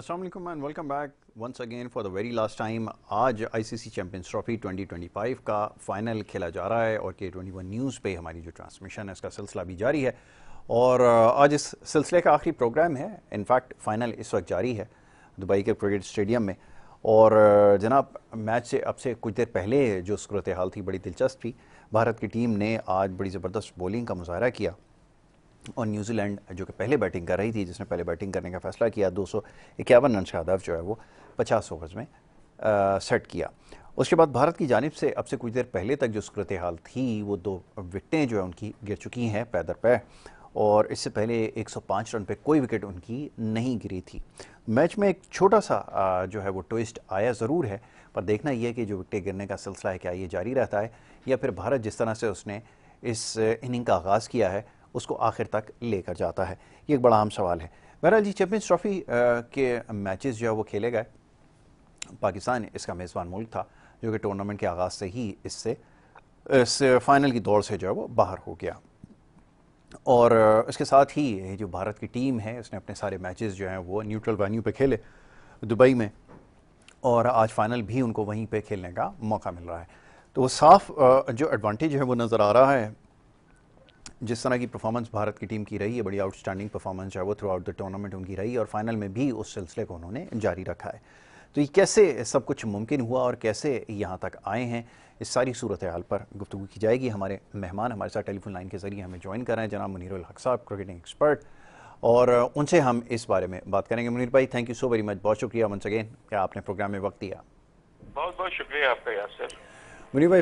अस्सलाम वालेकुम and welcome back once again for the very last time. आज ICC Champions Trophy 2025 का final खेला जा रहा है और K21 न्यूज़ पे हमारी जो ट्रांसमिशन है इसका सिलसिला भी जारी है और आज इस सिलसिले का आखिरी प्रोग्राम है। इनफैक्ट फ़ाइनल इस वक्त जारी है दुबई के क्रिकेट स्टेडियम में और जनाब मैच से अब से कुछ देर पहले जो सूरत हाल थी बड़ी दिलचस्प थी। भारत की टीम ने आज बड़ी ज़बरदस्त बॉलिंग का मुजाहरा किया और न्यूजीलैंड जो कि पहले बैटिंग कर रही थी, जिसने पहले बैटिंग करने का फैसला किया, 251 रन का हदफ जो है वो 50 ओवर्स में सेट किया। उसके बाद भारत की जानिब से अब से कुछ देर पहले तक जो सूरत हाल थी वो 2 विकेटें जो है उनकी गिर चुकी हैं पै दर पै और इससे पहले 105 रन पे कोई विकेट उनकी नहीं गिरी थी। मैच में एक छोटा सा जो है वो ट्विस्ट आया ज़रूर है, पर देखना यह है कि जो विकेटें गिरने का सिलसिला है क्या ये जारी रहता है या फिर भारत जिस तरह से उसने इस इनिंग का आगाज़ किया है उसको आखिर तक लेकर जाता है। ये एक बड़ा अहम सवाल है। बहरहाल जी, चैंपियंस ट्रॉफी के मैचेस जो है वो खेले गए। पाकिस्तान इसका मेज़बान मुल्क था जो कि टूर्नामेंट के आगाज़ से ही इस फाइनल की दौड़ से जो है वो बाहर हो गया और इसके साथ ही जो भारत की टीम है उसने अपने सारे मैचेस जो हैं वो न्यूट्रल वेन्यू पे खेले दुबई में और आज फाइनल भी उनको वहीं पे खेलने का मौका मिल रहा है। तो वो साफ जो एडवांटेज है वो नज़र आ रहा है। जिस तरह की परफॉर्मेंस भारत की टीम की रही है, बड़ी आउटस्टैंडिंग परफॉर्मेंस है वो थ्रू आउट द टूर्नामेंट उनकी रही और फाइनल में भी उस सिलसिले को उन्होंने जारी रखा है। तो ये कैसे सब कुछ मुमकिन हुआ और कैसे यहाँ तक आए हैं, इस सारी सूरत हाल पर गुफ्तगू की जाएगी। हमारे मेहमान हमारे साथ टेलीफोन लाइन के ज़रिए हमें ज्वाइन कर रहे हैं, जनाब मुनीरुल हक साहब, क्रिकेटिंग एक्सपर्ट, और उनसे हम इस बारे में बात करेंगे। मुनीर भाई, thank you so very much, बहुत शुक्रिया वंस अगेन क्या आपने प्रोग्राम में वक्त दिया। बहुत बहुत शुक्रिया आपका यासर। मुनीर भाई,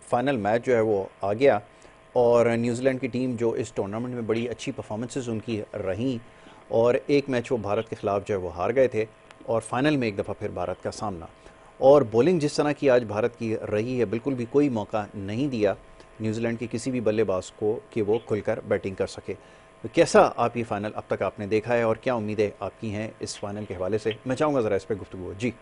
फाइनल मैच जो है वो आ गया और न्यूजीलैंड की टीम जो इस टूर्नामेंट में बड़ी अच्छी परफॉर्मेंसेस उनकी रहीं और एक मैच वो भारत के ख़िलाफ़ जो है वो हार गए थे और फाइनल में एक दफ़ा फिर भारत का सामना और बॉलिंग जिस तरह की आज भारत की रही है, बिल्कुल भी कोई मौका नहीं दिया न्यूजीलैंड के किसी भी बल्लेबाज को कि वो खुलकर बैटिंग कर सके। तो कैसा आप ये फ़ाइनल अब तक आपने देखा है और क्या उम्मीदें आपकी हैं इस फाइनल के हवाले से? मैं चाहूँगा ज़रा इस पर गुफ्तगू जी।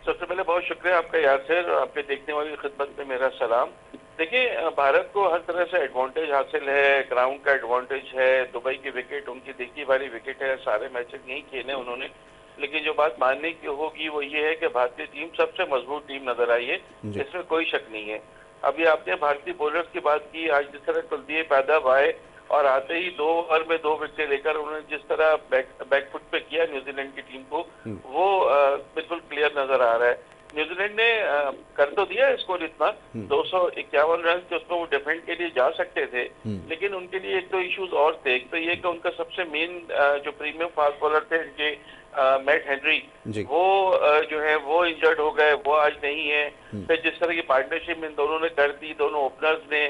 सबसे पहले बहुत शुक्रिया आपका यासर, आपके देखने वाली खिदमत में मेरा सलाम। देखिए, भारत को हर तरह से एडवांटेज हासिल है, ग्राउंड का एडवांटेज है, दुबई की विकेट उनकी देखी वाली विकेट है, सारे मैचेस नहीं खेले उन्होंने। लेकिन जो बात मानने की होगी वो ये है कि भारतीय टीम सबसे मजबूत टीम नजर आई है, इसमें कोई शक नहीं है। अभी आपने भारतीय बॉलर्स की बात की, आज जिस तरह कुलदीप यादव आए और आते ही 2 ओवर में 2 विकेट लेकर उन्होंने जिस तरह बैकफुट पे किया न्यूजीलैंड की टीम को, वो बिल्कुल क्लियर नजर आ रहा है। न्यूजीलैंड ने कर तो दिया स्कोर इतना 251 रन के, उसको वो डिफेंड के लिए जा सकते थे, लेकिन उनके लिए एक तो इश्यूज और थे। एक तो ये कि उनका सबसे मेन जो प्रीमियम फास्ट बॉलर थे इनके मैट हेनरी, वो जो है वो इंजर्ड हो गए, वो आज नहीं है। फिर जिस तरह की पार्टनरशिप इन दोनों ने कर दी, दोनों ओपनर्स ने,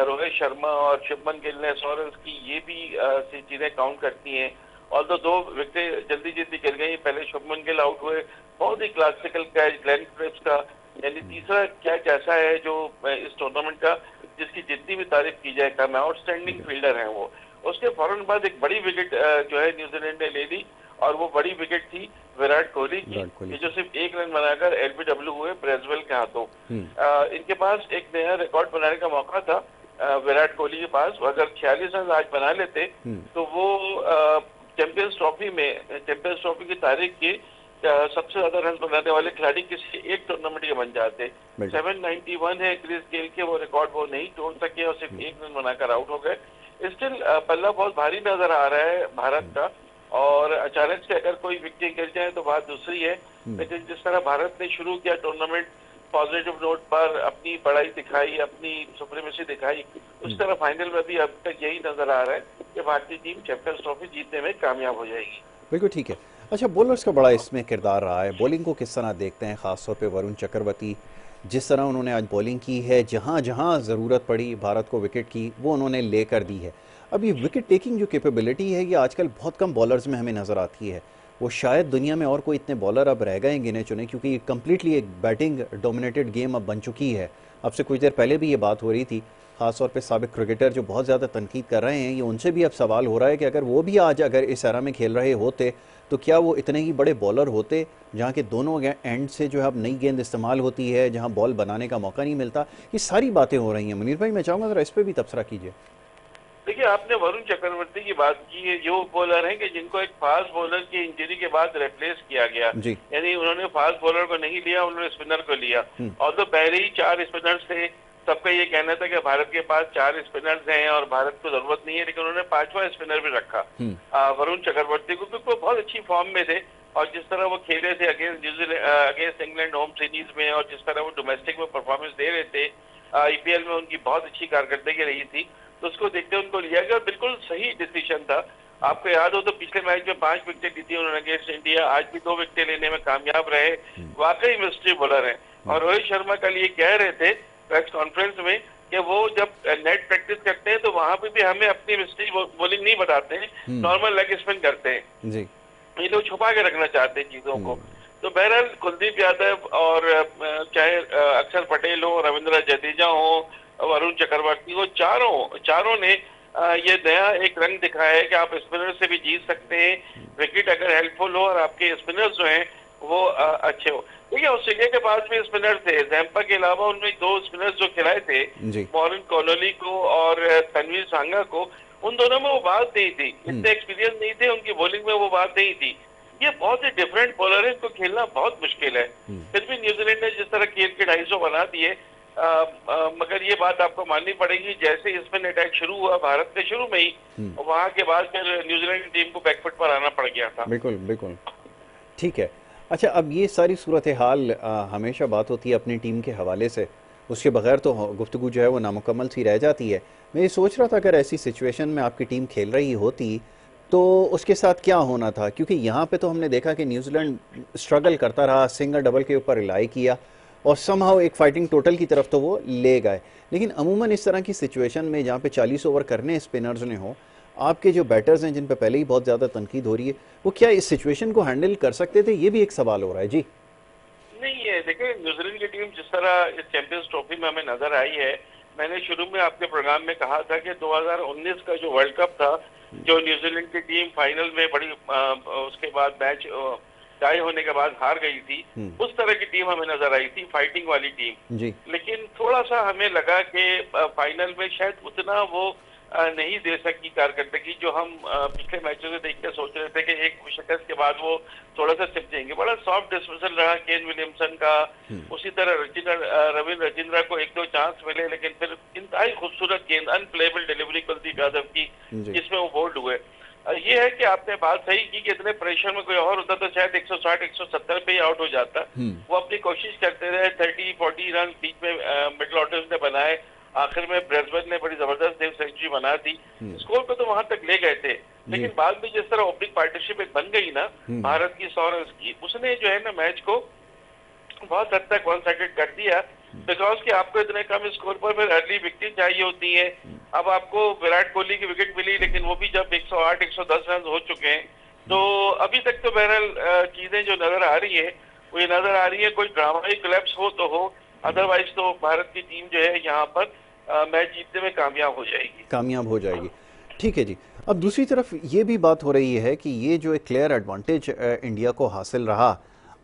रोहित शर्मा और शुभमन गिल ने, 100 रन की, ये भी चीजें काउंट करती हैं। और 2 विकेटें जल्दी जल्दी गिर गई। पहले शुभमन गिल आउट हुए, बहुत ही क्लासिकल कैच ग्लेन फिलिप्स का। यानी तीसरा कैच ऐसा है जो इस टूर्नामेंट का जिसकी जितनी भी तारीफ की जाए कम है, आउटस्टैंडिंग फील्डर है वो। उसके फौरन बाद एक बड़ी विकेट जो है न्यूजीलैंड ने ले ली और वो बड़ी विकेट थी विराट कोहली की, ये जो सिर्फ 1 रन बनाकर एलबीडब्ल्यू हुए ब्रेजवेल के हाथों। इनके पास एक नया रिकॉर्ड बनाने का मौका था विराट कोहली के पास। अगर 46 रन आज बना लेते तो वो चैंपियंस ट्रॉफी की तारीख की सबसे ज्यादा रन बनाने वाले खिलाड़ी किसी एक टूर्नामेंट के बन जाते। 791 है क्रिस गेल के, वो रिकॉर्ड वो नहीं तोड़ सके और सिर्फ 1 रन बनाकर आउट हो गए। स्टिल पल्ला बहुत भारी नजर आ रहा है भारत का और अचानक से अगर कोई विकेट गिर जाए तो बात दूसरी है। लेकिन जिस तरह भारत ने शुरू किया टूर्नामेंट पॉजिटिव नोट पर, अपनी बड़ाई दिखाई, अपनी सुप्रीमेसी दिखाई, उस तरह फाइनल में भी अब तक यही नजर आ रहा है कि भारतीय टीम चैंपियंस ट्रॉफी जीतने में कामयाब हो जाएगी। बिल्कुल ठीक है। अच्छा, बॉलर्स का बड़ा इसमें किरदार रहा है, बॉलिंग को किस तरह देखते हैं? ख़ासतौर पे वरुण चक्रवर्ती, जिस तरह उन्होंने आज बॉलिंग की है, जहाँ जहाँ ज़रूरत पड़ी भारत को विकेट की वो उन्होंने ले कर दी है। अब ये विकेट टेकिंग जो कैपेबिलिटी है ये आजकल बहुत कम बॉलर्स में हमें नज़र आती है। वो शायद दुनिया में और कोई इतने बॉलर अब रह गए गिने चुने, क्योंकि ये कम्प्लीटली एक बैटिंग डोमिनेटेड गेम अब बन चुकी है। अब से कुछ देर पहले भी ये बात हो रही थी, ख़ासतौर पे साबिक क्रिकेटर जो बहुत ज़्यादा तनकीद कर रहे हैं, ये उनसे भी अब सवाल हो रहा है कि अगर वो भी आज अगर इस एरा में खेल रहे होते तो क्या वो इतने ही बड़े बॉलर होते, जहाँ के दोनों एंड से जो है अब नई गेंद इस्तेमाल होती है, जहाँ बॉल बनाने का मौका नहीं मिलता। ये सारी बातें हो रही हैं। मुनीर भाई, मैं चाहूँगा ज़रा इस पर भी तबसरा कीजिए। देखिए, आपने वरुण चक्रवर्ती की बात की है, जो बॉलर हैं कि जिनको एक फास्ट बॉलर की इंजरी के बाद रिप्लेस किया गया, जी। यानी उन्होंने फास्ट बॉलर को नहीं लिया, उन्होंने स्पिनर को लिया। और तो पहले ही 4 स्पिनर्स थे, सबका ये कहना था कि भारत के पास 4 स्पिनर्स हैं और भारत को जरूरत नहीं है, लेकिन उन्होंने 5वां स्पिनर भी रखा वरुण चक्रवर्ती को, क्योंकि वो बहुत अच्छी फॉर्म में थे। और जिस तरह वो खेले थे against New Zealand, against England home series में, और जिस तरह वो डोमेस्टिक में परफॉर्मेंस दे रहे थे, आईपीएल में उनकी बहुत अच्छी कारकर्दगी रही थी, तो उसको देखते उनको लिया गया। बिल्कुल सही डिसीजन था। आपको याद हो तो पिछले मैच में 5 विकेट ली थी उन्होंने अगेंस्ट इंडिया, आज भी 2 विकेट लेने में कामयाब रहे। वाकई मिस्ट्री बॉलर है। और रोहित शर्मा कल ये कह रहे थे प्रेस कॉन्फ्रेंस में कि वो जब नेट प्रैक्टिस करते हैं तो वहां पे भी हमें अपनी मिस्ट्री बॉलिंग नहीं बताते हैं, नॉर्मल लेग स्पिन करते हैं जी। ये लोग छुपा के रखना चाहते हैं चीजों को। तो बहरहाल कुलदीप यादव और चाहे अक्षर पटेल हो, रविंद्र जडेजा हो, वरुण चक्रवर्ती हो, चारों ने ये नया एक रंग दिखाया है कि आप स्पिनर से भी जीत सकते हैं, विकेट अगर हेल्पफुल हो और आपके स्पिनर्स जो हैं वो अच्छे हो। देखिए, ऑस्ट्रेलिया के पास भी स्पिनर थे, जैम्पा के अलावा उनमें 2 स्पिनर्स जो खिलाए थे, मॉरिन कॉलोली को और तनवीर सांगा को, उन दोनों में वो बात नहीं थी, इतने एक्सपीरियंस नहीं थे उनकी बॉलिंग में, वो बात नहीं थी। ये बहुत ही डिफरेंट बॉलर है, इनको खेलना बहुत मुश्किल है। फिर भी न्यूजीलैंड ने जिस तरह खेल के 250 बना दिए, मगर ये बात आपको माननी पड़ेगी, जैसे इसमें अटैक शुरू हुआ भारत के शुरू में ही, वहां के बाद फिर न्यूजीलैंड की टीम को बैकफुट पर आना पड़ गया था। बिल्कुल बिल्कुल ठीक है। अच्छा, अब ये सारी सूरत हाल हमेशा बात होती है अपनी टीम के हवाले से, उसके बगैर तो गुफ्तगू जो है वो नामुकम्मल सी रह जाती है। मैं ये सोच रहा था अगर ऐसी सिचुएशन में आपकी टीम खेल रही होती तो उसके साथ क्या होना था, क्योंकि यहाँ पे तो हमने देखा कि न्यूजीलैंड स्ट्रगल करता रहा, सिंगल डबल के ऊपर रिलाई किया और समहाउ एक फाइटिंग टोटल की तरफ तो वो ले गए। लेकिन अमूमन इस तरह की सिचुएशन में जहाँ पे 40 ओवर करने स्पिनर्स ने हो, आपके जो बैटर्स हैं जिन पे पहले ही बहुत ज़्यादा तनकीद हो रही है, वो क्या इस सिचुएशन को हैंडल कर सकते थे, ये भी एक सवाल हो रहा है जी। नहीं है, देखिए न्यूजीलैंड की टीम जिस तरह इस चैंपियंस ट्रॉफी में हमें नजर आई है, मैंने शुरू में आपके प्रोग्राम में कहा था कि 2019 का जो वर्ल्ड कप था, जो न्यूजीलैंड की टीम फाइनल में बड़ी उसके बाद मैच टाई होने के बाद हार गई थी, उस तरह की टीम हमें नजर आई थी, फाइटिंग वाली टीम जी। लेकिन थोड़ा सा हमें लगा कि फाइनल में शायद उतना वो नहीं दे सकी कारकर्दगी जो हम पिछले मैचों से देख के सोच रहे थे कि एक शिकस्त के बाद वो थोड़ा सा सिप जाएंगे। बड़ा सॉफ्ट डिस्मिसल रहा केन विलियमसन का, उसी तरह रविंद्र रजिंद्रा को 1-2 चांस मिले, लेकिन फिर इंतहाई खूबसूरत गेंद, अनप्लेबल डिलीवरी कुलदीप यादव की, जिसमें वो बोल्ड हुए। ये है कि आपने बात सही की कि इतने प्रेशर में कोई और होता तो शायद 160-170 पे ही आउट हो जाता। वो अपनी कोशिश करते रहे, 30-40 रन बीच में मिडिल ऑर्डर ने बनाए, आखिर में ब्रिस्बेन ने बड़ी जबरदस्त सेंचुरी बना दी, स्कोर पे तो वहां तक ले गए थे। लेकिन बाद में जिस तरह ओपनिंग पार्टनरशिप एक बन गई ना भारत की 100 रन की, उसने जो है ना मैच को बहुत हद तक वन साइडेड कर दिया, बिकॉज कि आपको इतने कम स्कोर पर फिर अर्ली विकेट चाहिए होती है। अब आपको विराट कोहली की विकेट मिली, लेकिन वो भी जब 108-110 रन हो चुके हैं, तो अभी तक तो बहरहाल चीजें जो नजर आ रही है वो ये नजर आ रही है, कोई ड्रामाई कोलैप्स हो तो हो, अदरवाइज तो भारत की टीम जो है यहाँ पर मैच जीतने में कामयाब हो जाएगी। ठीक है जी। अब दूसरी तरफ ये भी बात हो रही है कि ये जो एक क्लियर एडवांटेज इंडिया को हासिल रहा,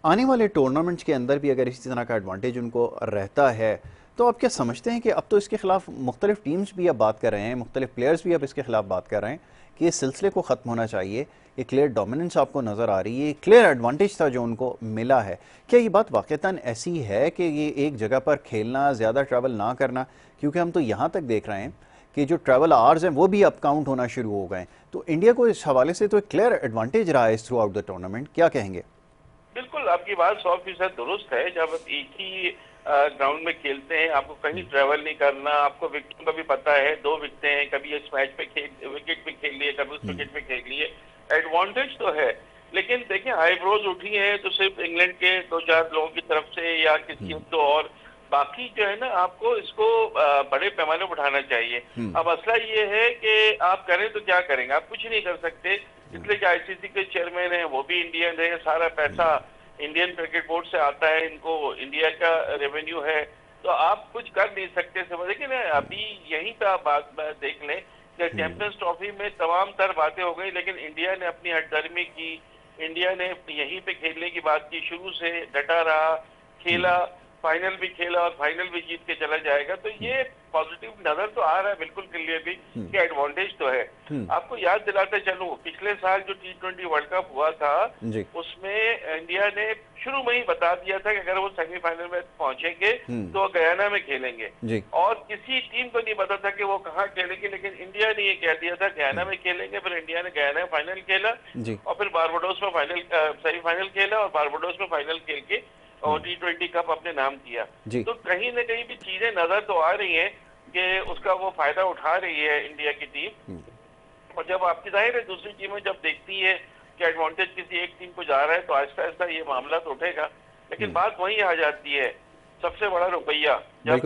आने वाले टूर्नामेंट्स के अंदर भी अगर इसी तरह का एडवांटेज उनको रहता है, तो आप क्या समझते हैं कि अब तो इसके खिलाफ मुख्तलिफ टीम्स भी अब बात कर रहे हैं, मुख्तलिफ प्लेयर्स भी अब इसके खिलाफ बात कर रहे हैं कि इस सिलसिले को ख़त्म होना चाहिए, ये क्लियर डोमिनेंस आपको नज़र आ रही है, क्लियर एडवांटेज था जो उनको मिला है, क्या ये बात वाक़तन ऐसी है कि ये एक जगह पर खेलना, ज़्यादा ट्रैवल ना करना, क्योंकि हम तो यहाँ तक देख रहे हैं कि जो ट्रैवल आवर्स हैं वो भी अब काउंट होना शुरू हो गए, तो इंडिया को इस हवाले से तो एक क्लियर एडवांटेज रहा है थ्रू आउट द टूर्नामेंट, क्या कहेंगे? बिल्कुल, आपकी बात 100% दुरुस्त है। जब आप एक ही ग्राउंड में खेलते हैं, आपको कहीं ट्रैवल नहीं करना, आपको विकेटों का भी पता है, 2 विकेटें हैं, कभी इस मैच पे विकेट पे खेल लिए, कभी उस विकेट पे खेल लिए, एडवांटेज तो है। लेकिन देखिए आईब्रोज उठी है तो सिर्फ इंग्लैंड के 2-4 लोगों की तरफ से या किसी तो और, बाकी जो है ना आपको इसको बड़े पैमाने पर उठाना चाहिए। अब मसला ये है कि आप करें तो क्या करेंगे, आप कुछ नहीं कर सकते, इसलिए कि आईसीसी के चेयरमैन है वो भी इंडियन है, सारा पैसा इंडियन क्रिकेट बोर्ड से आता है, इनको इंडिया का रेवेन्यू है, तो आप कुछ कर नहीं सकते। समझे ना, अभी यहीं पे आप बात देख लें कि चैंपियंस ट्रॉफी में तमाम तर बातें हो गई, लेकिन इंडिया ने अपनी हटदर्मी की, इंडिया ने यहीं पे खेलने की बात की, शुरू से डटा रहा, खेला, फाइनल भी खेला और फाइनल भी जीत के चला जाएगा। तो ये पॉजिटिव नजर तो आ रहा है बिल्कुल क्लियरली कि एडवांटेज तो है। आपको याद दिलाते चलूं, पिछले साल जो T20 वर्ल्ड कप हुआ था जी उसमें इंडिया ने शुरू में ही बता दिया था कि अगर वो सेमीफाइनल में पहुंचेंगे तो वो गयाना में खेलेंगे, जी और किसी टीम को नहीं पता था कि वो कहाँ खेलेंगे, लेकिन इंडिया ने ये कह दिया था गयाना में खेलेंगे। फिर इंडिया ने गयाना में फाइनल खेला जी और फिर बारबाडोस में फाइनल सेमीफाइनल खेला और बारबाडोस में फाइनल खेल के और T20 कप अपने नाम किया। जी तो कहीं ना कहीं भी चीजें नजर तो आ रही हैं कि उसका वो फायदा उठा रही है इंडिया की टीम। और जब आपकी जाहिर है दूसरी टीमें जब देखती है कि एडवांटेज किसी एक टीम को जा रहा है तो आहिस्ता आहिस्ता ये मामला तो उठेगा, लेकिन बात वही आ जाती है, सबसे बड़ा रुपया। जब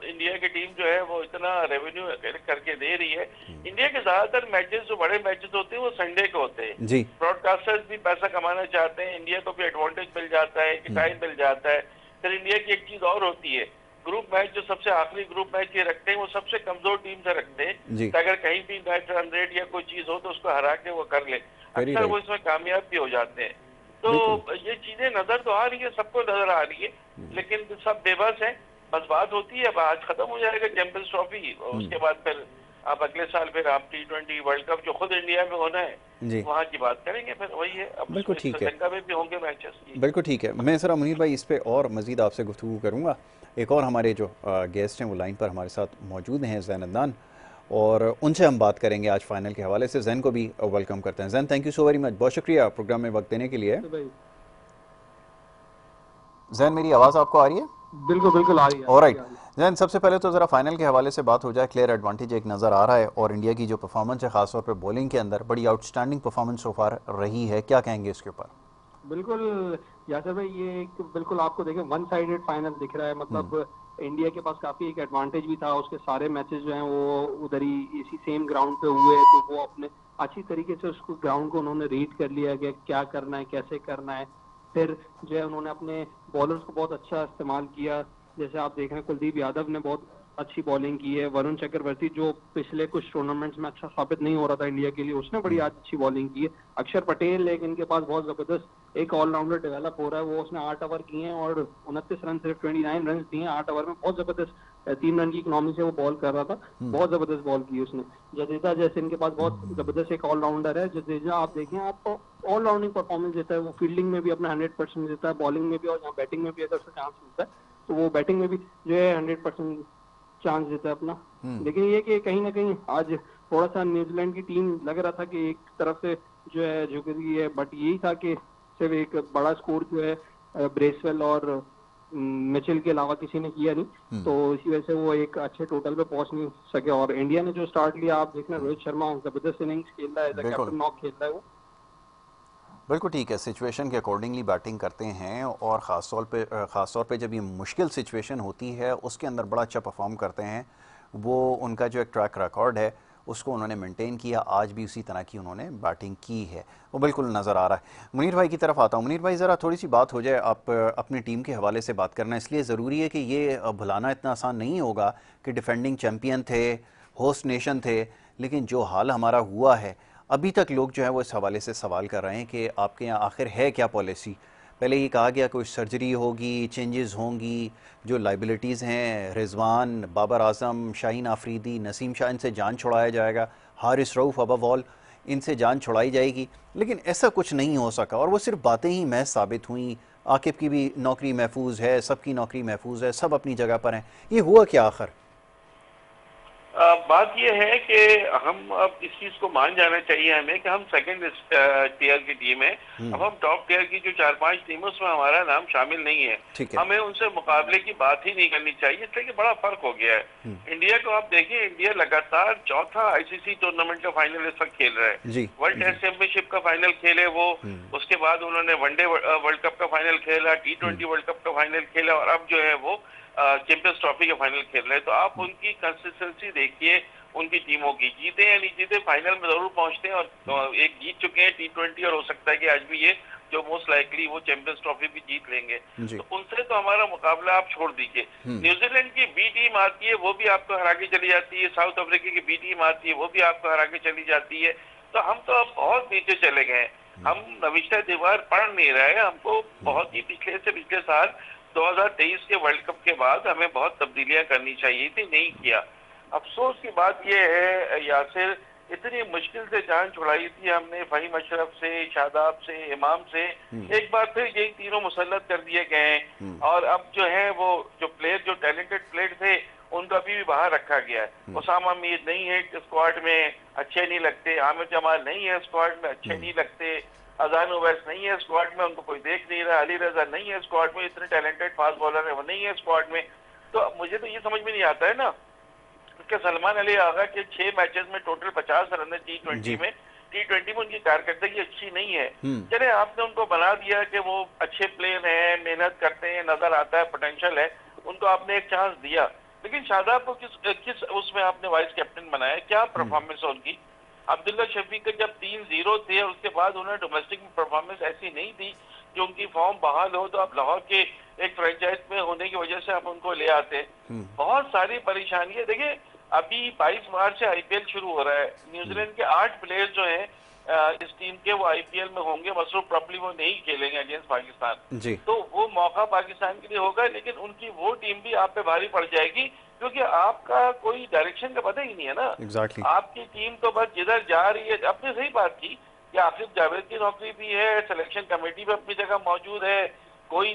इंडिया की टीम जो है वो इतना रेवेन्यू करके दे रही है, इंडिया के ज्यादातर मैचेस जो बड़े मैचेस होते हैं वो संडे को होते हैं। जी ब्रॉडकास्टर्स भी पैसा कमाना चाहते हैं, इंडिया को भी एडवांटेज मिल जाता है कि टाइम मिल जाता है। फिर इंडिया की एक चीज और होती है, ग्रुप मैच जो सबसे आखिरी ग्रुप मैच ये रखते हैं वो सबसे कमजोर टीम से रखते हैं, तो अगर कहीं भी मैच रन रेट या कोई चीज हो तो उसको हरा के वो कर ले, अक्सर वो इसमें कामयाब भी हो जाते हैं। तो ये चीजें नजर तो आ रही है, सबको नजर आ रही है, लेकिन सब बेबस है। बस बात होती है, आज खत्म हो जाएगा चैंपियंस ट्रॉफी, उसके बाद फिर आप अगले साल फिर आप T20 वर्ल्ड कप जो खुद इंडिया में होना है वहाँ की बात करेंगे। फिर वही है, अब बिल्कुल ठीक है, श्रीलंका में भी होंगे मैचेस। बिल्कुल ठीक है। मैं ज़रा मुनीर भाई इस पे और मज़ीद आपसे गुफ्तगू करूँगा। एक और हमारे जो गेस्ट हैं वो लाइन पर हमारे साथ मौजूद हैं, ज़ैन अदनान, और उनसे हम बात करेंगे आज फाइनल के हवाले से। जैन को भी वेलकम करते हैं। Jain, thank you so very much, बहुत शुक्रिया प्रोग्राम में वक्त देने के लिए। जैन, मेरी आवाज़ आपको आ रही है? बिल्कुल बिल्कुल आ रही है। ऑलराइट जैन, सबसे पहले तो ज़रा फाइनल के हवाले से बात हो जाए। क्लियर एडवांटेज एक नज़र आ रहा है और इंडिया की जो परफॉर्मेंस है खासतौर पर बॉलिंग के अंदर बड़ी आउटस्टैंडिंग परफॉर्मेंस सो फार रही है, क्या कहेंगे इसके ऊपर? बिल्कुल यासर भाई, ये एक बिल्कुल आपको देखें वन साइडेड फाइनल दिख रहा है। मतलब इंडिया के पास काफी एक एडवांटेज भी था, उसके सारे मैचेस जो हैं वो उधर ही इसी सेम ग्राउंड पे हुए, तो वो अपने अच्छी तरीके से उसको ग्राउंड को उन्होंने रीड कर लिया कि क्या करना है कैसे करना है। फिर जो है उन्होंने अपने बॉलर्स को बहुत अच्छा इस्तेमाल किया। जैसे आप देख रहे हैं कुलदीप यादव ने बहुत अच्छी बॉलिंग की है, वरुण चक्रवर्ती जो पिछले कुछ टूर्नामेंट्स में अच्छा साबित नहीं हो रहा था इंडिया के लिए, उसने बड़ी अच्छी बॉलिंग की है। अक्षर पटेल एक इनके पास बहुत जबरदस्त एक ऑलराउंडर डेवलप हो रहा है, वो उसने 8 ओवर किए हैं और 29 रन सिर्फ 29 रन दिए 8 ओवर में। बहुत जबरदस्त 3 रन की इकोनॉमी से वो बॉल कर रहा था, बहुत जबरदस्त बॉल की उसने। जडेजा जैसे इनके पास बहुत जबरदस्त एक ऑलराउंडर है। जडेजा आप देखें, आपको ऑलराउंडिंग परफॉर्मेंस देता है, वो फील्डिंग में भी अपना 100% देता है, बॉलिंग में भी, और यहाँ बैटिंग में भी अगर उसे चांस मिलता है तो वो बैटिंग में भी जो है 100% चांस देता है अपना। लेकिन ये कि कहीं ना कहीं आज थोड़ा सा न्यूजीलैंड की टीम लग रहा था कि एक तरफ से जो है झुक रही है, बट यही था कि सिर्फ एक बड़ा स्कोर जो है ब्रेसवेल और मिचेल के अलावा किसी ने किया नहीं, तो इसी वजह से वो एक अच्छे टोटल पे पहुंच नहीं सके। और इंडिया ने जो स्टार्ट लिया, आप देखना रोहित शर्मा जबरदस्त इनिंग्स खेल रहा है, कैप्टन नॉक खेल रहा है वो। बिल्कुल ठीक है, सिचुएशन के अकॉर्डिंगली बैटिंग करते हैं और ख़ास तौर पे जब ये मुश्किल सिचुएशन होती है उसके अंदर बड़ा अच्छा परफॉर्म करते हैं। वो उनका जो एक ट्रैक रिकॉर्ड है उसको उन्होंने मेंटेन किया, आज भी उसी तरह की उन्होंने बैटिंग की है, वो बिल्कुल नज़र आ रहा है। मुनीर भाई की तरफ आता हूँ। मुनीर भाई, ज़रा थोड़ी सी बात हो जाए, आप अपनी टीम के हवाले से बात करना इसलिए ज़रूरी है कि ये भुलाना इतना आसान नहीं होगा कि डिफेंडिंग चैम्पियन थे, होस्ट नेशन थे, लेकिन जो हाल हमारा हुआ है अभी तक लोग जो है वो इस हवाले से सवाल कर रहे हैं कि आपके यहाँ आखिर है क्या पॉलिसी। पहले ये कहा गया कोई सर्जरी होगी, चेंजेस होंगी, जो लाइबिलिटीज़ हैं रिजवान, बाबर आजम, शाहीन आफरीदी, नसीम शाह, इनसे जान छुड़ाया जाएगा, हारिस रऊफ़ अबव ऑल, इनसे जान छुड़ाई जाएगी, लेकिन ऐसा कुछ नहीं हो सका और वो सिर्फ बातें ही महज साबित हुई। आकिब की भी नौकरी महफूज है, सबकी नौकरी महफूज है, सब अपनी जगह पर हैं, ये हुआ क्या आखिर? बात यह है कि हम अब इस चीज को मान जाना चाहिए हमें कि हम सेकंड टियर की टीम है। अब हम टॉप टियर की जो 4-5 टीमों में हमारा नाम शामिल नहीं है, हमें उनसे मुकाबले की बात ही नहीं करनी चाहिए, इसलिए कि बड़ा फर्क हो गया है। इंडिया को आप देखिए, इंडिया लगातार चौथा आईसीसी टूर्नामेंट का फाइनल इस वक्त खेल रहा है। वर्ल्ड टेस्ट चैंपियनशिप का फाइनल खेले वो, उसके बाद उन्होंने वनडे वर्ल्ड कप का फाइनल खेला, T20 वर्ल्ड कप का फाइनल खेला और अब जो है वो चैंपियंस ट्रॉफी का फाइनल खेल रहे हैं। तो आप उनकी कंसिस्टेंसी देखिए, उनकी टीमों की, जीते या नहीं जीते फाइनल में जरूर पहुंचते हैं और एक जीत चुके हैं T20 और हो सकता है कि आज भी ये जो मोस्ट लाइकली वो चैंपियंस ट्रॉफी भी जीत लेंगे। तो उनसे तो हमारा मुकाबला आप छोड़ दीजिए। न्यूजीलैंड की बी टीम आती है, वो भी आपको हरा के चली जाती है, साउथ अफ्रीका की बी टीम आती है, वो भी आपको हरा के चली जाती है। तो हम तो अब बहुत नीचे चले गए हैं, हम नविश्ता दीवार पढ़ नहीं रहे। हमको बहुत ही पिछले साल 2023 के वर्ल्ड कप के बाद हमें बहुत तब्दीलियां करनी चाहिए थी, नहीं किया। अफसोस की बात यह है यासिर, इतनी मुश्किल से जान छुड़ाई थी हमने फहीम अशरफ से, शादाब से, इमाम से, एक बार फिर यही तीनों मुसल्लत कर दिए गए हैं। और अब जो है वो जो प्लेयर, जो टैलेंटेड प्लेयर थे, उनको अभी भी बाहर रखा गया है। उसामा मीर नहीं है स्क्वाड में, अच्छे नहीं लगते। आमिर जमाल नहीं है स्क्वाड में, अच्छे नहीं लगते। अजान उवैस नहीं है स्क्वाड में, उनको कोई देख नहीं रहा। अली रजा नहीं है स्क्वाड में, इतने टैलेंटेड फास्ट बॉलर है, वो नहीं है स्क्वाड में। तो मुझे तो ये समझ में नहीं आता है ना कि सलमान अली आगा के 6 मैचेस में टोटल 50 रन है T20 में। T20 में उनकी कारकर्दगी अच्छी नहीं है। चले आपने उनको बना दिया कि वो अच्छे प्लेयर हैं, मेहनत करते हैं, नजर आता है, पोटेंशियल है, उनको आपने एक चांस दिया। लेकिन शादाब को किस उसमें आपने वाइस कैप्टन बनाया? क्या परफॉर्मेंस है उनकी? अब्दुल्ला शफीक के जब 3-0 थे और उसके बाद उन्होंने डोमेस्टिक में परफॉर्मेंस ऐसी नहीं थी कि उनकी फॉर्म बहाल हो, तो आप लाहौर के एक फ्रेंचाइज में होने की वजह से आप उनको ले आते। बहुत सारी परेशानी है। देखिए अभी 22 मार्च से आईपीएल शुरू हो रहा है। न्यूजीलैंड के 8 प्लेयर जो हैं इस टीम के, वो आईपीएल में होंगे। मसरूफ प्रॉब्ली वो नहीं खेलेंगे अगेंस्ट पाकिस्तान जी। तो वो मौका पाकिस्तान के लिए होगा, लेकिन उनकी वो टीम भी आप पे भारी पड़ जाएगी, क्योंकि आपका कोई डायरेक्शन का पता ही नहीं है ना। exactly. आपकी टीम तो बस जिधर जा रही है। आपने सही बात की कि आसिफ जावेद की नौकरी भी है, सिलेक्शन कमेटी भी अपनी जगह मौजूद है, कोई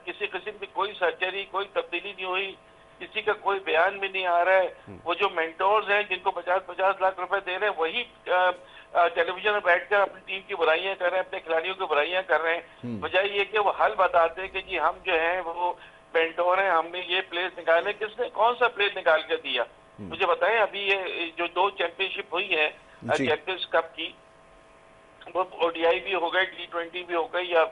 किसी किस्म की कोई सर्जरी, कोई तब्दीली नहीं हुई, किसी का कोई बयान भी नहीं आ रहा है। वो जो मेंटोर्स हैं जिनको 50-50 लाख रुपए दे रहे हैं, वही टेलीविजन में बैठकर अपनी टीम की बुराइयां कर रहे हैं, अपने खिलाड़ियों की बुराइयां कर रहे हैं। बजाय ये कि वो हल बताते हैं कि जी हम जो है वो मेंटोर हैं, हमने ये प्लेयर निकाले। किसने कौन सा प्लेयर निकाल कर दिया मुझे बताएं? अभी ये जो 2 चैंपियनशिप हुई है चैंपियंस कप की, वो ओडीआई भी हो गए, T20 भी हो गई, या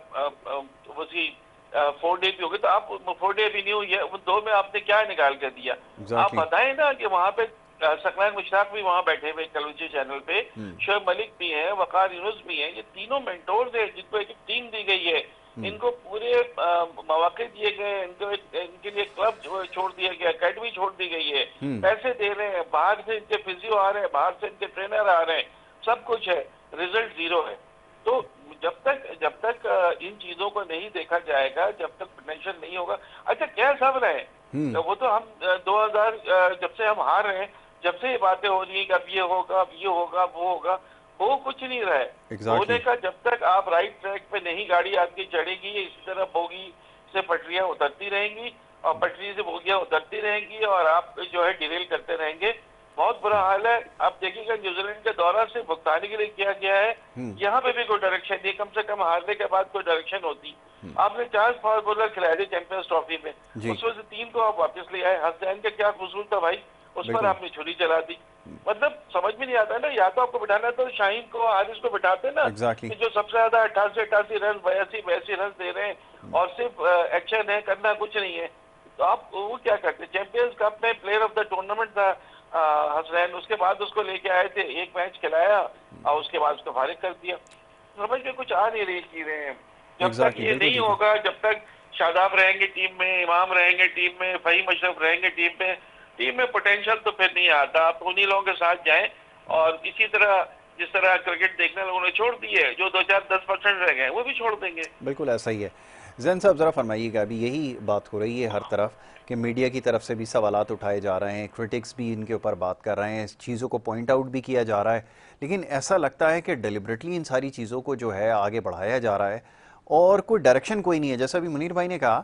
उसी 4 डे भी हो गए। तो आप 4 डे भी नहीं हुई है, उन 2 में आपने क्या निकाल कर दिया? आप बताएं ना कि वहां पे सकलैन मुश्ताक भी वहां बैठे हुए टेलीविजन चैनल पे, शोएब मलिक भी हैं, वकार यूनुस भी हैं। ये तीनों मेंटोर्स हैं जिनको एक टीम दी गई है, इनको पूरे मौके दिए गए, इनके लिए क्लब छोड़ दिया गया, अकेडमी छोड़ दी गई है, पैसे दे रहे हैं, बाहर से इनके फिजियो आ रहे हैं, बाहर से इनके ट्रेनर आ रहे हैं, सब कुछ है, रिजल्ट 0 है। तो जब तक इन चीजों को नहीं देखा जाएगा, जब तक पोटेंशियल नहीं होगा। अच्छा क्या सब रहे तो वो तो हम 2000 जब से हम हार रहे हैं, जब से ये बातें हो रही है कि अब ये होगा, अब ये होगा, वो होगा, हो कुछ नहीं रहा है। होने का जब तक आप राइट ट्रैक पे नहीं गाड़ी आपकी चढ़ेगी, इसी तरह बोगी से पटरियां उतरती रहेंगी और पटरी से बोगियां उतरती रहेंगी और आप जो है डिरेल करते रहेंगे। बहुत बुरा हाल है। आप देखिएगा न्यूजीलैंड के दौरा से भुगताने के लिए किया गया है, यहाँ पे भी कोई डायरेक्शन नहीं, कम से कम हारने के बाद कोई डायरेक्शन होती। आपने 4 फास्ट बॉलर खिलाए थे चैंपियंस ट्रॉफी में, उसमें से 3 को आप वापस ले आए। हसनैन का क्या कसूर था भाई? उस पर आपने छुरी चला दी। मतलब समझ में नहीं आता है ना। या तो आपको बिठाना तो शाहीन को, हारिस को बिठाते ना, कि जो सबसे ज्यादा 88 रन, 82 रन दे रहे हैं और सिर्फ एक्शन है, करना कुछ नहीं है। तो आप वो क्या करते? चैंपियंस कप में प्लेयर ऑफ द टूर्नामेंट था हसनैन, उसके बाद उसको लेके आए थे, 1 मैच खिलाया और उसके बाद उसको फारिग कर दिया। समझ में कुछ आ नहीं रही चीजें। जब तक ये नहीं होगा, जब तक शादाब रहेंगे टीम में, इमाम रहेंगे टीम में, फहीम अशरफ रहेंगे टीम में पोटेंशियल तो फिर नहीं आता। आप उन्हीं लोगों के साथ जाएं और इसी तरह जिस तरह क्रिकेट देखने लोगों ने छोड़ दी है, जो 2-4-10% रह गए वो भी छोड़ देंगे। बिल्कुल ऐसा ही है। जैन साहब ज़रा फरमाइएगा, अभी यही बात हो रही है हर तरफ कि मीडिया की तरफ से भी सवालात उठाए जा रहे हैं, क्रिटिक्स भी इनके ऊपर बात कर रहे हैं, इस चीज़ों को पॉइंट आउट भी किया जा रहा है, लेकिन ऐसा लगता है कि डेलिबरेटली इन सारी चीज़ों को जो है आगे बढ़ाया जा रहा है और कोई डायरेक्शन कोई नहीं है। जैसा भी मुनीर भाई ने कहा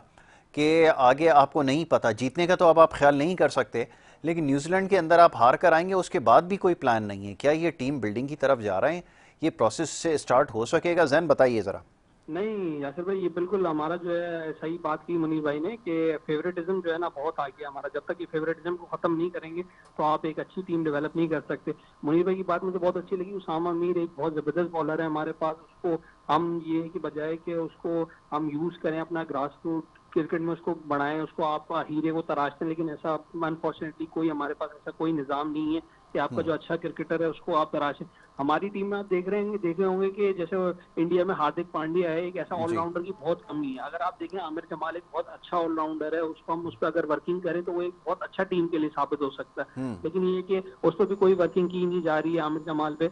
कि आगे आपको नहीं पता, जीतने का तो अब आप ख्याल नहीं कर सकते, लेकिन न्यूजीलैंड के अंदर आप हार कर आएंगे, उसके बाद भी कोई प्लान नहीं है। क्या ये टीम बिल्डिंग की तरफ जा रहे हैं? ये प्रोसेस से स्टार्ट हो सकेगा? जैन बताइए ज़रा। नहीं यासिर भाई, ये बिल्कुल हमारा जो है सही बात की मुनीर भाई ने कि फेवरेटिज्म जो है ना बहुत आ गया हमारा। जब तक ये फेवरेटिज्म को खत्म नहीं करेंगे तो आप एक अच्छी टीम डेवलप नहीं कर सकते। मुनीर भाई की बात मुझे बहुत अच्छी लगी। उसामा मीर एक बहुत जबरदस्त बॉलर है हमारे पास, उसको हम ये कि बजाय कि उसको हम यूज करें अपना ग्रास रूट क्रिकेट में, उसको बढ़ाएं, उसको आप हीरे को तराशते हैं, लेकिन ऐसा अनफॉर्चुनेटली कोई हमारे पास ऐसा कोई निजाम नहीं है कि आपका जो अच्छा क्रिकेटर है उसको आप तराशें। हमारी टीम में आप देख रहे होंगे कि जैसे इंडिया में हार्दिक पांड्या है, एक ऐसा ऑलराउंडर की बहुत कमी है। अगर आप देखें आमिर जमाल एक बहुत अच्छा ऑलराउंडर है, उसको हम उस पर अगर वर्किंग करें तो वो एक बहुत अच्छा टीम के लिए साबित हो सकता है। लेकिन ये कि उस पर भी कोई वर्किंग की नहीं जा रही है आमिर जमाल पे।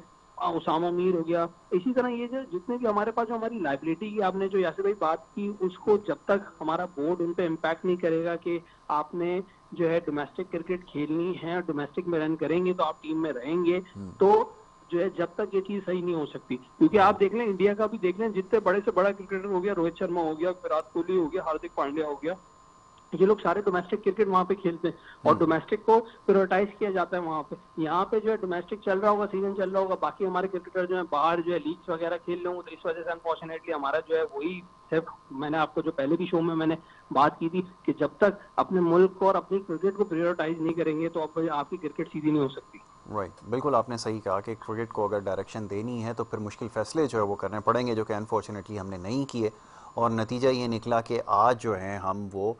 उसामा मीर हो गया, इसी तरह ये जो जितने भी हमारे पास जो हमारी लाइबिलिटी की आपने जो यासिर भाई बात की, उसको जब तक हमारा बोर्ड उन पे इम्पैक्ट नहीं करेगा कि आपने जो है डोमेस्टिक क्रिकेट खेलनी है और डोमेस्टिक में रन करेंगे तो आप टीम में रहेंगे, तो जो है जब तक ये चीज सही नहीं हो सकती। क्योंकि आप देख लें, इंडिया का भी देख लें, जितने बड़े से बड़ा क्रिकेटर हो गया, रोहित शर्मा हो गया, विराट कोहली हो गया, हार्दिक पांड्या हो गया, ये लोग सारे डोमेस्टिक क्रिकेट वहां पे खेलते हैं और डोमेस्टिक को प्रायोरिटाइज किया जाता है वहां पे। यहाँ पे जो है डोमेस्टिक चल रहा होगा, सीजन चल रहा होगा, बाकी हमारे क्रिकेटर जो है बाहर जो है लीग्स वगैरह खेल रहे होंगे, तो इस वजह से अनफॉर्चुनेटली हमारा जो है वही सिर्फ, मैंने आपको जो पहले भी शो में मैंने बात की थी कि जब तक अपने मुल्क को और अपनी क्रिकेट को प्रायोरिटाइज नहीं करेंगे तो आपकी क्रिकेट सीधी नहीं हो सकती। राइट, बिल्कुल आपने सही कहा कि क्रिकेट को अगर डायरेक्शन देनी है तो फिर मुश्किल फैसले जो है वो करने पड़ेंगे, जो कि अनफॉर्चुनेटली हमने नहीं किए, और नतीजा ये निकला कि आज जो है हम वो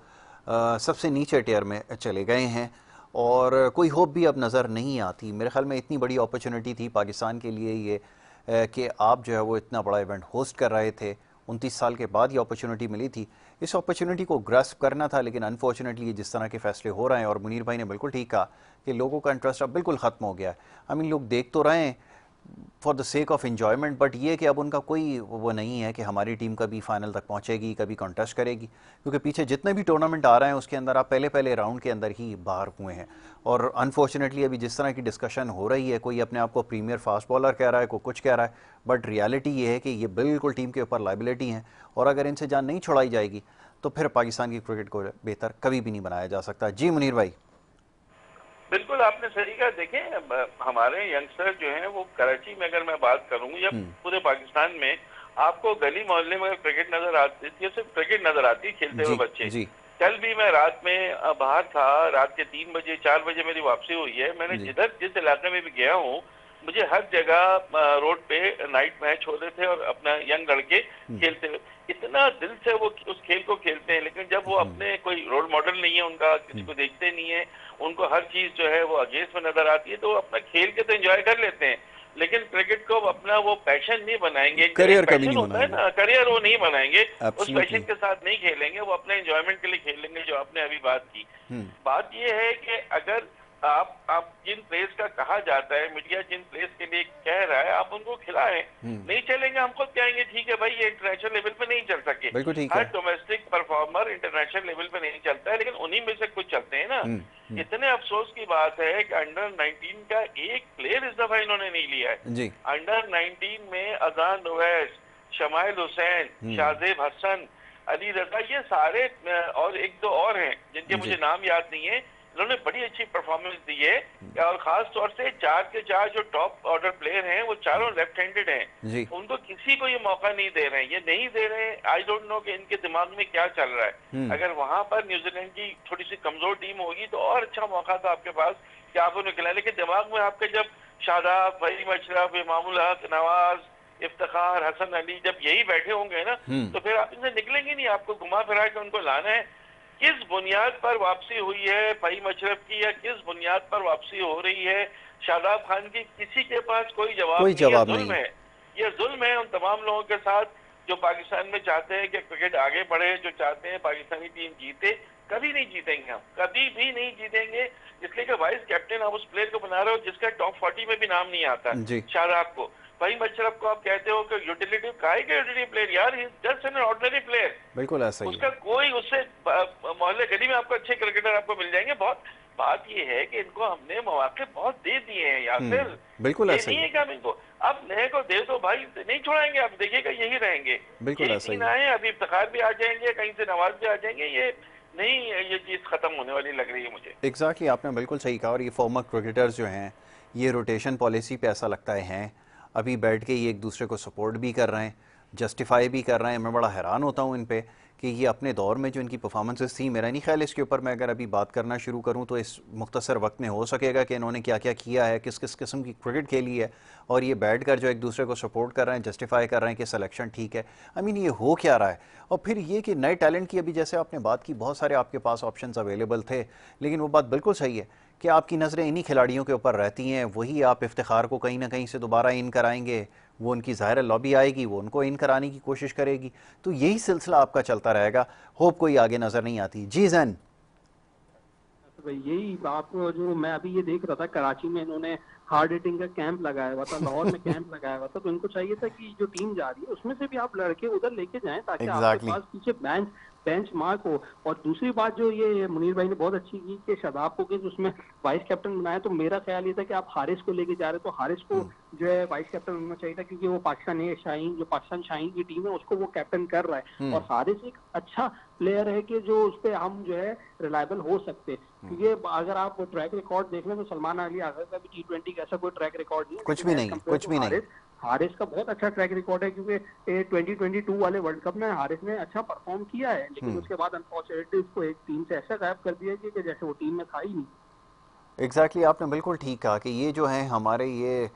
सबसे नीचे टियर में चले गए हैं और कोई होप भी अब नज़र नहीं आती। मेरे ख्याल में इतनी बड़ी अपॉर्चुनिटी थी पाकिस्तान के लिए ये कि आप जो है वो इतना बड़ा इवेंट होस्ट कर रहे थे, 29 साल के बाद ये अपॉर्चुनिटी मिली थी, इस अपॉर्चुनिटी को ग्रास्प करना था। लेकिन अनफॉर्चुनेटली जिस तरह के फैसले हो रहे हैं, और मुनीर भाई ने बिल्कुल ठीक कहा कि लोगों का इंटरेस्ट अब बिल्कुल ख़त्म हो गया है। आई मीन लोग देख तो रहे हैं for the sake of enjoyment, but ये कि अब उनका कोई वो नहीं है कि हमारी टीम कभी फाइनल तक पहुंचेगी, कभी कॉन्टेस्ट करेगी, क्योंकि पीछे जितने भी टूर्नामेंट आ रहे हैं उसके अंदर आप पहले राउंड के अंदर ही बाहर हुए हैं। और अनफॉर्चुनेटली अभी जिस तरह की डिस्कशन हो रही है, कोई अपने आप को प्रीमियर फास्ट बॉलर कह रहा है, कोई कुछ कह रहा है, बट रियलिटी ये है कि ये बिल्कुल टीम के ऊपर लाइबिलिटी हैं, और अगर इनसे जान नहीं छुड़ाई जाएगी तो फिर पाकिस्तान की क्रिकेट को बेहतर कभी भी नहीं बनाया जा सकता। जी मुनीर भाई। बिल्कुल आपने सही कहा। देखें, हमारे यंगस्टर जो हैं वो कराची में, अगर मैं बात करूं या पूरे पाकिस्तान में, आपको गली मोहल्ले में क्रिकेट नजर आती है, सिर्फ क्रिकेट नजर आती है, खेलते हुए बच्चे। कल भी मैं रात में बाहर था, रात के 3 बजे 4 बजे मेरी वापसी हुई है। मैंने जिस इलाके में भी गया हूँ, मुझे हर जगह रोड पे नाइट मैच हो रहे थे और अपना यंग लड़के खेलते हुए, इतना दिल से वो उस खेल को खेलते हैं। लेकिन जब वो अपने कोई रोल मॉडल नहीं है उनका, किसी को देखते नहीं है, उनको हर चीज जो है वो अगेंस्ट में नजर आती है, तो वो अपना खेल के तो एंजॉय कर लेते हैं, लेकिन क्रिकेट को अपना वो पैशन नहीं बनाएंगे, करियर कभी नहीं होता है ना, करियर वो नहीं बनाएंगे, उस पैशन के साथ नहीं खेलेंगे, वो अपने एंजॉयमेंट के लिए खेलेंगे, जो आपने अभी बात की। बात ये है कि अगर आप जिन प्लेस का कहा जाता है, मीडिया जिन प्लेस के लिए कह रहा है, आप उनको खिलाएं। नहीं चलेंगे, हम खुद कहेंगे ठीक है भाई, ये इंटरनेशनल लेवल पे नहीं चल सके। हर डोमेस्टिक परफॉर्मर इंटरनेशनल लेवल पे नहीं चलता है, लेकिन उन्हीं में से कुछ चलते हैं ना। इतने अफसोस की बात है कि अंडर 19 का एक प्लेयर इस दफा इन्होंने नहीं लिया है। अंडर 19 में अजान ओवैस, शमाइल हुसैन, शाहजेब हसन, अली रजा, ये सारे और एक दो और हैं जिनके मुझे नाम याद नहीं है, इन्होंने बड़ी अच्छी परफॉर्मेंस दी है। और खास तौर से 4 के 4 जो टॉप ऑर्डर प्लेयर हैं वो चारों लेफ्ट हैंडेड हैं, उनको किसी को ये मौका नहीं दे रहे हैं, ये नहीं दे रहे हैं। आई डोंट नो कि इनके दिमाग में क्या चल रहा है। अगर वहां पर न्यूजीलैंड की थोड़ी सी कमजोर टीम होगी तो और अच्छा मौका था आपके पास कि आप उन्हें खिलाए, लेकिन दिमाग में आपके जब शादाब, फहीम अशरफ, इमामुल हक, नवाज, इफ्तिखार, हसन अली जब यही बैठे होंगे ना, तो फिर आप इनसे निकलेंगे नहीं, आपको घुमा फिरा के उनको लाना है। किस बुनियाद पर वापसी हुई है फहीम अशरफ की, या किस बुनियाद पर वापसी हो रही है शादाब खान की, किसी के पास कोई जवाब नहीं है। ये जुल्म है उन तमाम लोगों के साथ जो पाकिस्तान में चाहते हैं कि क्रिकेट आगे बढ़े, जो चाहते हैं पाकिस्तानी टीम जीते। कभी नहीं जीतेंगे हम, कभी भी नहीं जीतेंगे, इसलिए कि वाइस कैप्टन आप उस प्लेयर को बना रहे हो जिसका टॉप 40 में भी नाम नहीं आता। शादाब को, फहीम अशरफ को आप कहते हो कि यूटिलिटी, काहे के यूटिलिटी प्लेयर यार, he is just an ordinary player. बिल्कुल ऐसा ही उसका कोई, उससे मोहल्ले गली में आपको अच्छे क्रिकेटर आपको मिल जाएंगे। बहुत बात ये है कि इनको हमने मौके बहुत दे दिए हैं यार, फिर बिल्कुल ऐसा नहीं है कि हम इनको अब नए को दे दो भाई, नहीं छोड़ाएंगे, आप देखिएगा यही रहेंगे। बिल्कुल ऐसा ही है। अभी इफ्तिखार भी आ जाएंगे, कहीं से नवाज भी आ जाएंगे, ये नहीं, ये चीज खत्म होने वाली लग रही है मुझे। एग्जैक्टली, आपने बिल्कुल सही कहा। और ये फॉर्मर क्रिकेटर्स जो हैं, ये रोटेशन पॉलिसी पे ऐसा लगता है अभी बैठ के ये एक दूसरे को सपोर्ट भी कर रहे हैं, जस्टिफाई भी कर रहे हैं। मैं बड़ा हैरान होता हूँ इन पे कि ये अपने दौर में जो इनकी परफॉर्मेंसेस थी, मेरा नहीं ख्याल इसके ऊपर मैं अगर अभी बात करना शुरू करूँ तो इस मुख्तसर वक्त में हो सकेगा कि इन्होंने क्या क्या किया है, किस किस किस्म की क्रिकेट खेली है, और ये बैठ कर जो एक दूसरे को सपोर्ट कर रहे हैं, जस्टिफाई कर रहे हैं कि सिलेक्शन ठीक है। आई मीन ये हो क्या रहा है? और फिर ये कि नए टैलेंट की, अभी जैसे आपने बात की, बहुत सारे आपके पास ऑप्शंस अवेलेबल थे, लेकिन वो बात बिल्कुल सही है कि आपकी नज़रें इन्हीं खिलाड़ियों के ऊपर रहती हैं। वही आप इफ्तिखार को कहीं ना कहीं से दोबारा इन कराएंगे, वो उनकी ज़ाहिर लॉबी आएगी, वो उनको इन कराने की कोशिश करेगी, तो यही सिलसिला आपका चलता रहेगा। होप कोई आगे नज़र नहीं आती। जी जैन यही आपको, जो मैं अभी ये देख रहा था, कराची में इन्होंने हार्ड हिटिंग का कैंप लगाया हुआ था, लाहौर में कैंप लगाया हुआ था, तो इनको चाहिए था कि जो टीम जा रही है उसमें से भी आप लड़के उधर लेके जाएं ताकि आपके एग्जैक्टली पास पीछे बेंच मार्क हो। और दूसरी बात जो ये मुनीर भाई ने बहुत अच्छी की कि शादाब को कि उसमें वाइस कैप्टन बनाया, तो मेरा ख्याल ये था कि आप हारिस को लेके जा रहे तो हारिस को जो है वाइस कैप्टन होना चाहिए था, क्योंकि वो पाकिस्तान शाहीन जो पाकिस्तान शाहीन की टीम है उसको वो कैप्टन कर रहा है, और हारिस एक अच्छा प्लेयर है कि जो उस पर हम जो है रिलायबल हो सकते। क्योंकि अगर आप ट्रैक रिकॉर्ड देख लें तो सलमान अली आगा का भी T20 का ऐसा कोई ट्रैक रिकॉर्ड नहीं है, कुछ भी नहीं, कुछ भी नहीं। हारिस का बहुत अच्छा ट्रैक रिकॉर्ड है, क्योंकि 2022 वाले वर्ल्ड कप में हारिस ने अच्छा परफॉर्म किया है, लेकिन उसके बाद अनफॉर्चुनेटली उसको एक टीम से ऐसा गायब कर दिया कि जैसे वो टीम में था ही नहीं। एग्जैक्टली आपने बिल्कुल ठीक कहा कि ये जो हैं हमारे ये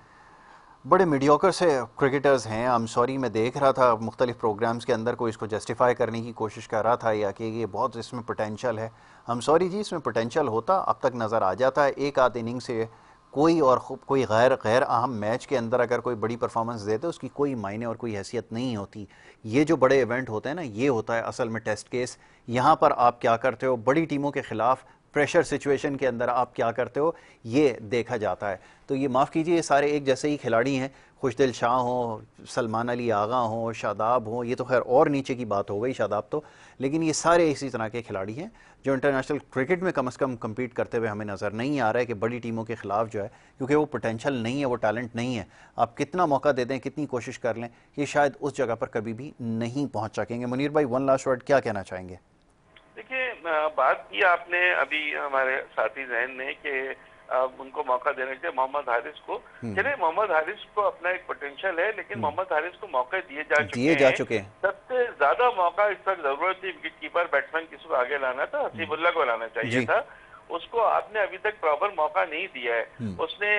बड़े मीडियोकर से क्रिकेटर्स हैं। आई एम सॉरी, मैं देख रहा था मुख्तलिफ प्रोग्राम्स के अंदर कोई इसको जस्टिफाई करने की कोशिश कर रहा था या कि ये बहुत इसमें पोटेंशियल है। आई एम सॉरी जी, इसमें पोटेंशियल होता अब तक नज़र आ जाता है एक आध इनिंग से। कोई और कोई गैर अहम मैच के अंदर अगर कोई बड़ी परफॉर्मेंस देते उसकी कोई मायने और कोई हैसियत नहीं होती। ये जो बड़े इवेंट होते हैं ना, ये होता है असल में टेस्ट केस। यहाँ पर आप क्या करते हो, बड़ी टीमों के खिलाफ प्रेशर सिचुएशन के अंदर आप क्या करते हो, ये देखा जाता है। तो ये माफ़ कीजिए, ये सारे एक जैसे ही खिलाड़ी हैं, खुशदिल शाह हो, सलमान अली आगा हो, शादाब हो, ये तो खैर और नीचे की बात हो गई शादाब तो, लेकिन ये सारे इसी तरह के खिलाड़ी हैं जो इंटरनेशनल क्रिकेट में कम से कम कम्पीट करते हुए हमें नज़र नहीं आ रहा है कि बड़ी टीमों के खिलाफ जो है, क्योंकि वो पोटेंशियल नहीं है, वो टैलेंट नहीं है। आप कितना मौका दे दें, कितनी कोशिश कर लें, ये शायद उस जगह पर कभी भी नहीं पहुँच सकेंगे। मुनीर भाई, वन लास्ट वर्ड क्या कहना चाहेंगे? देखिए, बात की आपने अभी हमारे साथी जहन ने कि उनको मौका देने के मोहम्मद हारिस को, चले मोहम्मद हारिस को अपना एक पोटेंशियल है, लेकिन मोहम्मद हारिस को मौके दिए जा चुके हैं। सबसे ज्यादा मौका इस वक्त जरूरत थी विकेट कीपर बैट्समैन किसी को आगे लाना था, हसीबुल्लाह को लाना चाहिए था, उसको आपने अभी तक प्रॉपर मौका नहीं दिया है। उसने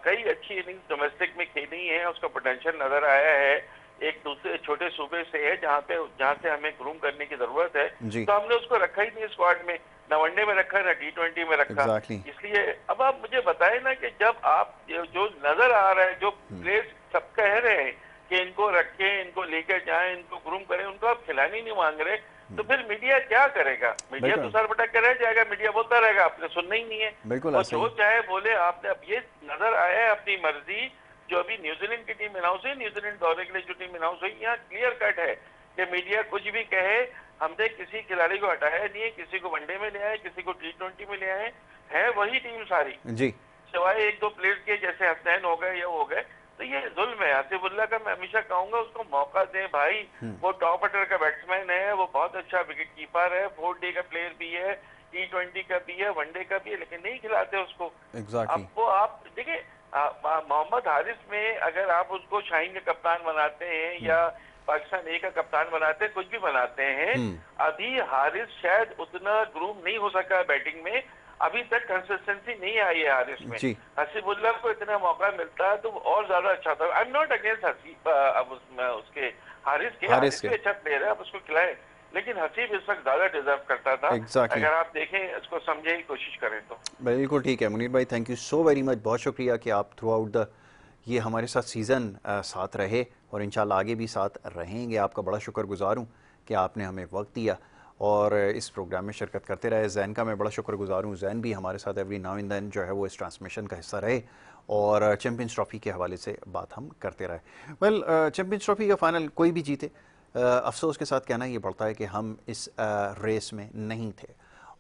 कई अच्छी इनिंग्स डोमेस्टिक में खेली है, उसका पोटेंशियल नजर आया है, एक दूसरे छोटे सूबे से है जहाँ से हमें ग्रूम करने की जरूरत है, तो हमने उसको रखा ही नहीं स्क्वाड में, न वनडे में रखा न T20 में रखा। इसलिए अब आप मुझे बताएं ना कि जब आप जो नजर आ रहा है, जो प्लेयर्स सब कह रहे हैं कि इनको रखें, इनको लेकर जाएं, इनको ग्रूम करें, उनको आप खिलाने नहीं मांग रहे, तो फिर मीडिया क्या करेगा? मीडिया तो सर बटक कर रह जाएगा, मीडिया बोलता रहेगा, आपने सुनना ही नहीं है। और जो चाहे बोले, आपने अब ये नजर आया है अपनी मर्जी। जो अभी न्यूजीलैंड की टीम अनाउंस हुई, न्यूजीलैंड दौरे के लिए जो टीम अनाउंस हुई, यहाँ क्लियर कट है कि मीडिया कुछ भी कहे, हमने किसी खिलाड़ी को हटाया नहीं है, किसी को वनडे में ले आए, किसी को T20 में ले आए, है वही टीम सारी जी, सिवाय एक दो प्लेयर्स के जैसे हसनैन हो गए या हो गए। तो ये जुल्म है। हसीबुल्लाह का मैं हमेशा कहूंगा उसको मौका दें भाई, वो टॉप ऑर्डर का बैट्समैन है, वो बहुत अच्छा विकेट कीपर है, 4 डे का प्लेयर भी है, T20 का भी है, वनडे का भी है, लेकिन नहीं खिलाते उसको। आपको आप देखिए, मोहम्मद हारिस में अगर आप उसको शाहीन का कप्तान बनाते हैं या पाकिस्तान ए का कप्तान बनाते हैं, कुछ भी बनाते हैं, अभी हारिस शायद उतना ग्रूम नहीं हो सका बैटिंग में, अभी तक कंसिस्टेंसी नहीं आई है हारिस में। हसीबुल्लाह को इतना मौका मिलता है तो और ज्यादा अच्छा था। I am not against Haseeb, अब उसके हारिस के अच्छा प्लेयर है, आप उसको खिलाए, लेकिन हसीब इस वक्त ज्यादा डिजर्व करता था। अगर आप देखें, इसको समझने की कोशिश करें तो। बिल्कुल ठीक है मुनीर भाई, thank you so very much, बहुत शुक्रिया कि आप थ्रू आउट द ये हमारे साथ सीज़न साथ रहे और इंशाल्लाह आगे भी साथ रहेंगे। आपका बड़ा शुक्रगुजार हूँ कि आपने हमें वक्त दिया और इस प्रोग्राम में शिरकत करते रहे। जैन का मैं बड़ा शुक्रगुजार हूँ, जैन भी हमारे साथ एवरी नाउ एंड देन जो है वो इस ट्रांसमिशन का हिस्सा रहे और चैम्पियंस ट्रॉफ़ी के हवाले से बात हम करते रहे। वेल, चैम्पियंस ट्रॉफ़ी का फाइनल कोई भी जीते, अफसोस के साथ कहना ये पड़ता है कि हम इस रेस में नहीं थे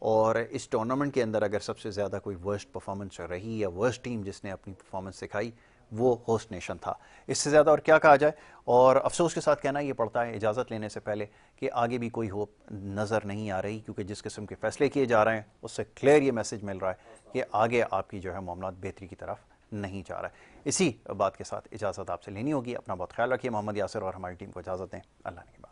और इस टूर्नामेंट के अंदर अगर सबसे ज़्यादा कोई वर्स्ट परफॉर्मेंस रही या वर्स्ट टीम जिसने अपनी परफॉर्मेंस दिखाई, वो होस्ट नेशन था। इससे ज़्यादा और क्या कहा जाए। और अफसोस के साथ कहना ये पड़ता है इजाज़त लेने से पहले कि आगे भी कोई होप नज़र नहीं आ रही, क्योंकि जिस किस्म के फैसले किए जा रहे हैं उससे क्लियर ये मैसेज मिल रहा है कि आगे आपकी जो है मामलात बेहतरी की तरफ नहीं जा रहा है। इसी बात के साथ इजाज़त आपसे लेनी होगी। अपना बहुत ख्याल रखिए। मोहम्मद यासिर और हमारी टीम को इजाज़त दें। अल्लाह ने